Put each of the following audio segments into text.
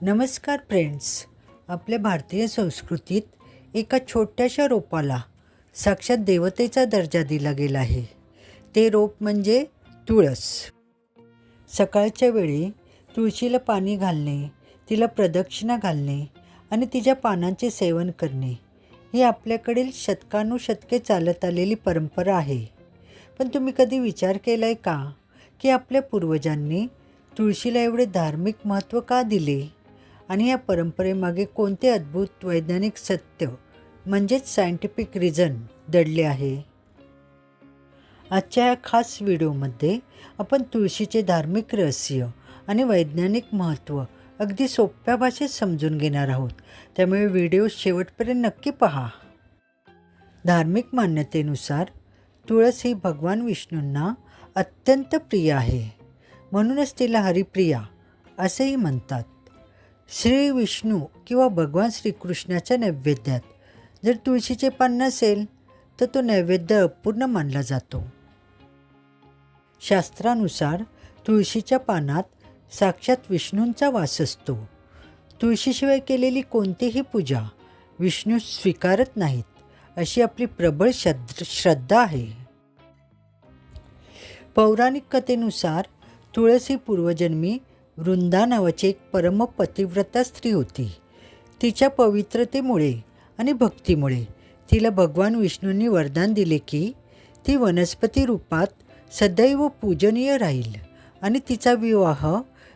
नमस्कार फ्रेंड्स. आपल्या भारतीय संस्कृतीत एका छोट्याशा रोपाला साक्षात देवतेचा दर्जा दिला गेला आहे. ते रोप म्हणजे तुळस. सकाळच्या वेळी तुळशीला पाणी घालणे, तिला प्रदक्षिणा घालणे आणि तिच्या पानांचे सेवन करणे ही आपल्याकडील शतकानुशतके चालत आलेली परंपरा आहे. पण तुम्ही कधी विचार केला आहे का की आपल्या पूर्वजांनी तुळशीला एवढे धार्मिक महत्त्व का दिले आणि या परंपरेमागे कोणते अद्भुत वैज्ञानिक सत्य म्हणजेच सायंटिफिक रिझन दडले आहे? आजच्या या खास व्हिडिओमध्ये आपण तुळशीचे धार्मिक रहस्य आणि वैज्ञानिक महत्त्व अगदी सोप्या भाषेत समजून घेणार आहोत. त्यामुळे व्हिडिओ शेवटपर्यंत नक्की पहा. धार्मिक मान्यतेनुसार तुळस ही भगवान विष्णूंना अत्यंत प्रिय आहे. म्हणूनच तिला हरिप्रिया असेही म्हणतात. श्री विष्णू किंवा भगवान श्रीकृष्णाच्या नैवेद्यात जर तुळशीचे पान नसेल तर तो नैवेद्य अपूर्ण मानला जातो. शास्त्रानुसार तुळशीच्या पानात साक्षात विष्णूंचा वास असतो. तुळशीशिवाय केलेली कोणतीही पूजा विष्णू स्वीकारत नाहीत अशी आपली प्रबळ श्रद्धा आहे. पौराणिक कथेनुसार तुळस ही पूर्वजन्मी वृंदा नावाची एक परमपतिव्रता स्त्री होती. तिच्या पवित्रतेमुळे आणि भक्तीमुळे तिला भगवान विष्णूंनी वरदान दिले की ती वनस्पती रूपात सदैव पूजनीय राहील आणि तिचा विवाह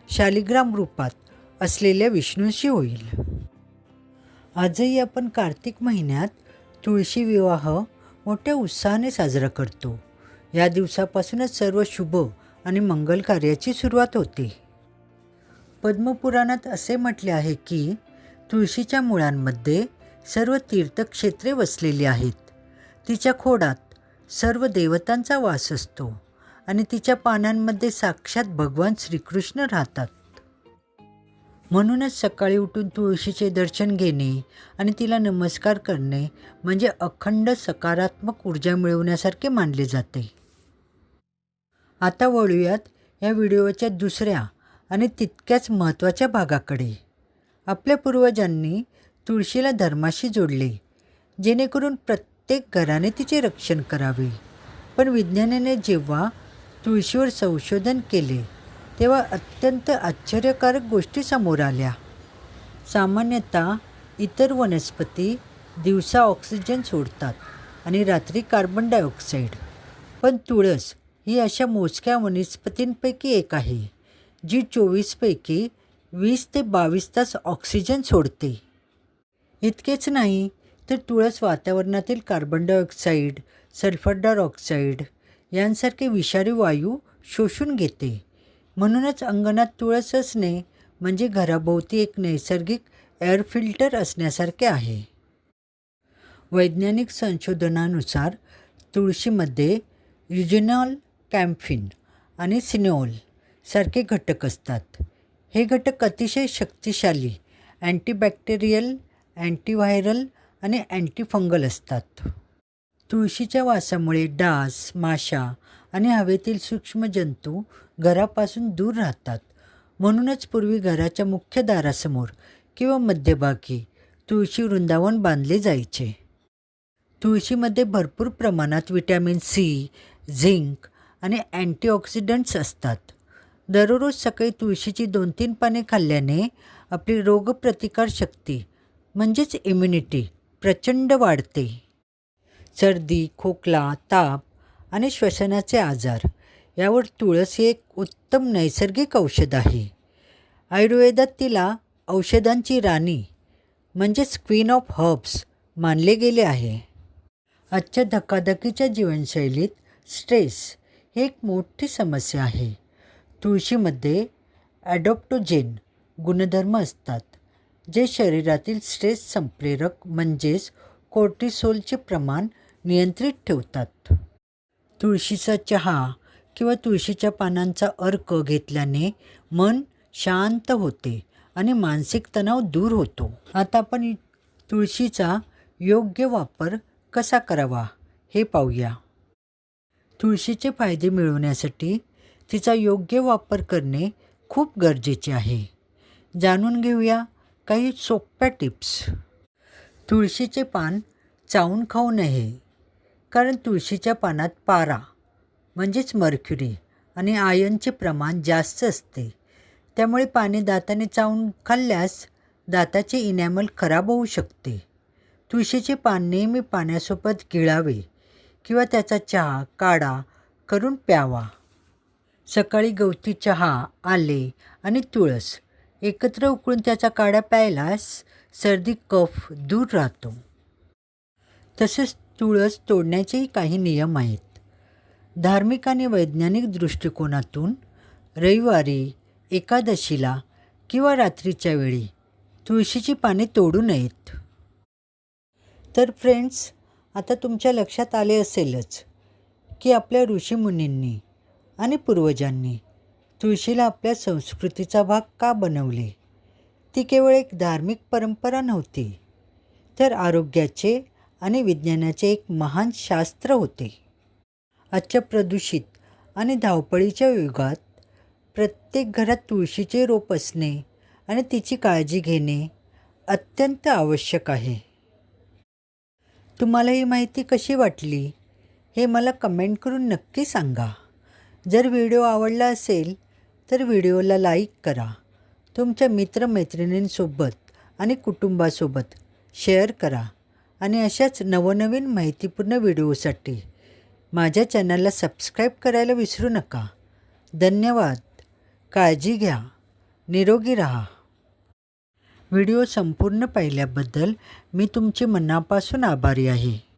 शालिग्राम रूपात असलेल्या विष्णूंशी होईल. आजही आपण कार्तिक महिन्यात तुळशी विवाह मोठ्या उत्साहाने साजरा करतो. या दिवसापासूनच सर्व शुभ आणि मंगल कार्याची सुरुवात होते. पद्मपुराणात असे म्हटले आहे की तुळशीच्या मुळांमध्ये सर्व तीर्थक्षेत्रे वसलेली आहेत. तिच्या खोडात सर्व देवतांचा वास असतो आणि तिच्या पानांमध्ये साक्षात भगवान श्रीकृष्ण राहतात. म्हणूनच सकाळी उठून तुळशीचे दर्शन घेणे आणि तिला नमस्कार करणे म्हणजे अखंड सकारात्मक ऊर्जा मिळवण्यासारखे मानले जाते. आता वळूयात या व्हिडिओच्या दुसऱ्या आणि तितक्याच महत्त्वाच्या भागाकडे. आपल्या पूर्वजांनी तुळशीला धर्माशी जोडले जेणेकरून प्रत्येक घराने तिचे रक्षण करावे. पण विज्ञानाने जेव्हा तुळशीवर संशोधन केले तेव्हा अत्यंत आश्चर्यकारक गोष्टी समोर आल्या. सामान्यतः इतर वनस्पती दिवसा ऑक्सिजन सोडतात आणि रात्री कार्बन डायऑक्साईड, पण तुळस ही अशा मोजक्या वनस्पतींपैकी एक आहे जी 24 पैकी 20 ते 22 तास ऑक्सिजन सोडते. इतकेच नाही तर तुळस वातावरणातील कार्बन डायऑक्साईड, सल्फर डायऑक्साईड यांसारखे विषारी वायू शोषून घेते. म्हणूनच अंगणात तुळस असणे म्हणजे घराभोवती एक नैसर्गिक एअर फिल्टर असण्यासारखे आहे. वैज्ञानिक संशोधनानुसार तुळशीमध्ये युजेनॉल, कॅम्फिन आणि सिनोल सारखे घटक असतात. हे घटक अतिशय शक्तिशाली अँटीबॅक्टेरियल, अँटीव्हायरल आणि अँटीफंगल असतात. तुळशीच्या वासामुळे डास, माशा आणि हवेतील सूक्ष्म जंतू घरापासून दूर राहतात. म्हणूनच पूर्वी घराच्या मुख्य दारासमोर किंवा मध्यभागी तुळशी वृंदावन बांधले जायचे. तुळशीमध्ये भरपूर प्रमाणात व्हिटॅमिन सी, झिंक आणि अँटीऑक्सिडंट्स असतात. दररोज सकाळी तुळशीची 2-3 पाने खाल्ल्याने आपली रोगप्रतिकारशक्ती म्हणजेच इम्युनिटी प्रचंड वाढते. सर्दी, खोकला, ताप आणि श्वसनाचे आजार यावर तुळस ही एक उत्तम नैसर्गिक औषध आहे. आयुर्वेदात तिला औषधांची राणी म्हणजेच क्वीन ऑफ हर्ब्स मानले गेले आहे. आजच्या धकाधकीच्या जीवनशैलीत स्ट्रेस ही एक मोठी समस्या आहे. तुळशीमध्ये ॲडॉप्टोजेन गुणधर्म असतात जे शरीरातील स्ट्रेस संप्रेरक म्हणजेच कोर्टिसोलचे प्रमाण नियंत्रित ठेवतात. तुळशीचा चहा किंवा तुळशीच्या पानांचा अर्क घेतल्याने मन शांत होते आणि मानसिक तणाव दूर होतो. आता आपण तुळशीचा योग्य वापर कसा करावा हे पाहूया. तुळशीचे फायदे मिळवण्यासाठी तिचा योग्य वापर करणे खूप गरजेचे आहे. जाणून घेऊया काही सोप्या टिप्स. तुळशीचे पान चावून खाऊ नये, कारण तुळशीच्या पानात पारा म्हणजेच मर्क्युरी आणि आयर्नचे प्रमाण जास्त असते. त्यामुळे पाने दाताने चावून खाल्ल्यास दाताचे इनॅमल खराब होऊ शकते. तुळशीचे पान नेहमी पाण्यासोबत गिळावे किंवा त्याचा चहा, काढा करून प्यावा. सकाळी गवती चहा, आले आणि तुळस एकत्र उकळून त्याचा काढा प्यायलास सर्दी, कफ दूर राहतो. तसेच तुळस तोडण्याचेही काही नियम आहेत. धार्मिक आणि वैज्ञानिक दृष्टिकोनातून रविवारी, एकादशीला किंवा रात्रीच्या वेळी तुळशीची पाने तोडू नयेत. तर फ्रेंड्स, आता तुमच्या लक्षात आले असेलच की आपल्या ऋषीमुनींनी आणि पूर्वजांनी तुळशीला आपल्या संस्कृतीचा भाग का बनवले. ती केवळ एक धार्मिक परंपरा नव्हती, तर आरोग्याचे आणि विज्ञानाचे एक महान शास्त्र होते. आजच्या प्रदूषित आणि धावपळीच्या युगात प्रत्येक घरात तुळशीचे रोप असणे आणि तिची काळजी घेणे अत्यंत आवश्यक आहे. तुम्हाला ही माहिती कशी वाटली हे मला कमेंट करून नक्की सांगा. जर व्हिडिओ आवडला असेल तर व्हिडिओला लाईक करा. तुमच्या मित्रमैत्रिणींसोबत आणि कुटुंबासोबत शेअर करा आणि अशाच नवनवीन माहितीपूर्ण व्हिडिओसाठी माझ्या चॅनलला सबस्क्राईब करायला विसरू नका. धन्यवाद. काळजी घ्या. निरोगी राहा. व्हिडिओ संपूर्ण पाहिल्याबद्दल मी तुमचे मनापासून आभारी आहे.